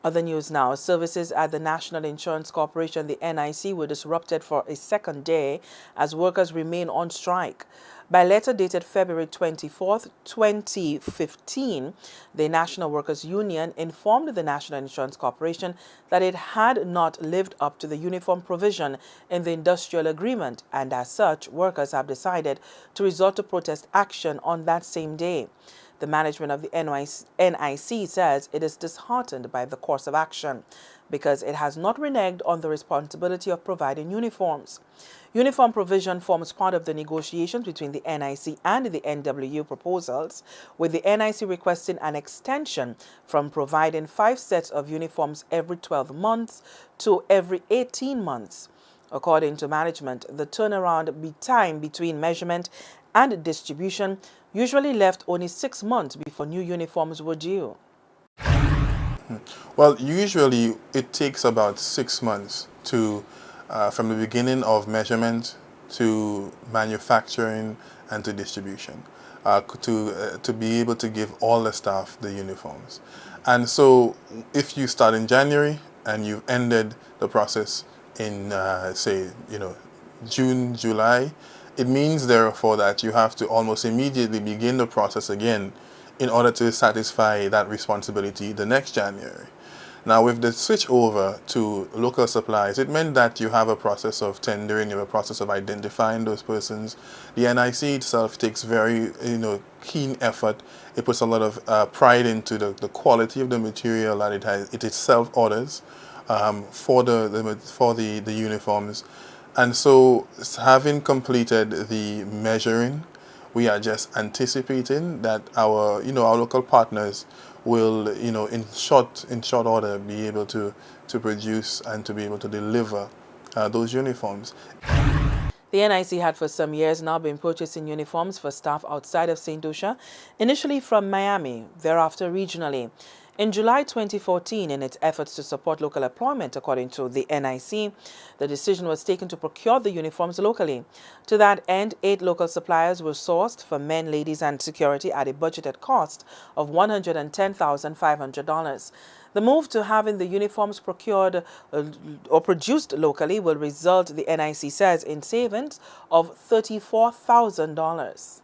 Other news now. Services at the National Insurance Corporation, the NIC, were disrupted for a second day as workers remain on strike. By letter dated February 24th, 2015, the National Workers Union informed the National Insurance Corporation that it had not lived up to the uniform provision in the industrial agreement, and as such, workers have decided to resort to protest action on that same day. The management of the NIC says it is disheartened by the course of action because it has not reneged on the responsibility of providing uniforms. Uniform provision forms part of the negotiations between the NIC and the NWU proposals, with the NIC requesting an extension from providing 5 sets of uniforms every 12 months to every 18 months. According to management, the turnaround time between measurement and distribution usually left only 6 months before new uniforms were due. Well, usually it takes about 6 months to, from the beginning of measurement to manufacturing and to distribution, to be able to give all the staff the uniforms. And so if you start in January and you've ended the process in, say, June, July, it means therefore that you have to almost immediately begin the process again in order to satisfy that responsibility the next January. Now, with the switch over to local supplies, it meant that you have a process of tendering, you have a process of identifying those persons. The NIC itself takes very, keen effort. It puts a lot of pride into the quality of the material that it itself orders for the uniforms. And so, having completed the measuring, we are just anticipating that our local partners will, in short order, be able to produce and to be able to deliver those uniforms. The NIC had for some years now been purchasing uniforms for staff outside of St. Lucia, initially from Miami, thereafter regionally. In July 2014, in its efforts to support local employment, according to the NIC, the decision was taken to procure the uniforms locally. To that end, 8 local suppliers were sourced for men, ladies, and security at a budgeted cost of $110,500. The move to having the uniforms procured or produced locally will result, the NIC says, in savings of $34,000.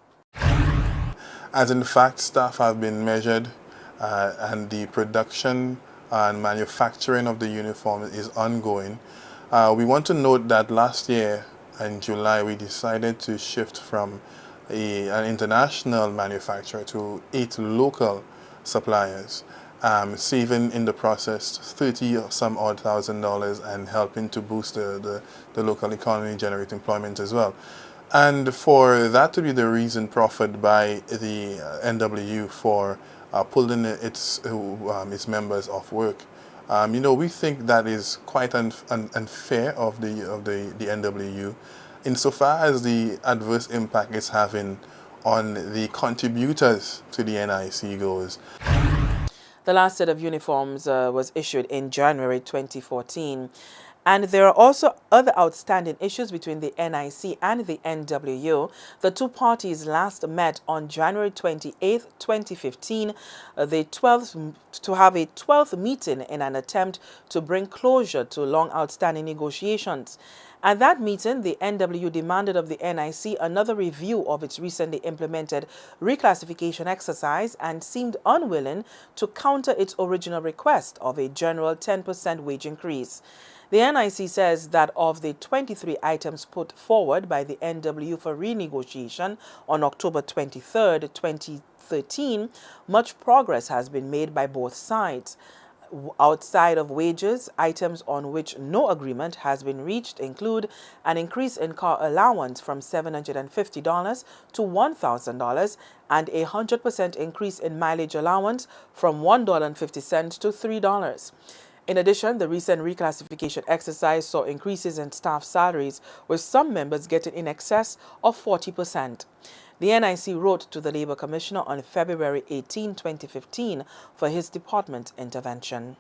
As in fact, staff have been measured and the production and manufacturing of the uniform is ongoing. We want to note that last year in July we decided to shift from an international manufacturer to 8 local suppliers, saving in the process $30-some odd thousand and helping to boost the local economy, generate employment as well. And for that to be the reason proffered by the NWU for pulling its members off work, we think that is quite unfair of the NWU, insofar as the adverse impact it's having on the contributors to the NIC goes. The last set of uniforms was issued in January 2014. And there are also other outstanding issues between the NIC and the NWU. The two parties last met on January 28, 2015, to have a 12th meeting in an attempt to bring closure to long outstanding negotiations. At that meeting, the NWU demanded of the NIC another review of its recently implemented reclassification exercise and seemed unwilling to counter its original request of a general 10% wage increase. The NIC says that of the 23 items put forward by the NWU for renegotiation on October 23, 2013, much progress has been made by both sides. Outside of wages, items on which no agreement has been reached include an increase in car allowance from $750 to $1,000 and a 100% increase in mileage allowance from $1.50 to $3. In addition, the recent reclassification exercise saw increases in staff salaries, with some members getting in excess of 40%. The NIC wrote to the Labour Commissioner on February 18, 2015 for his department intervention.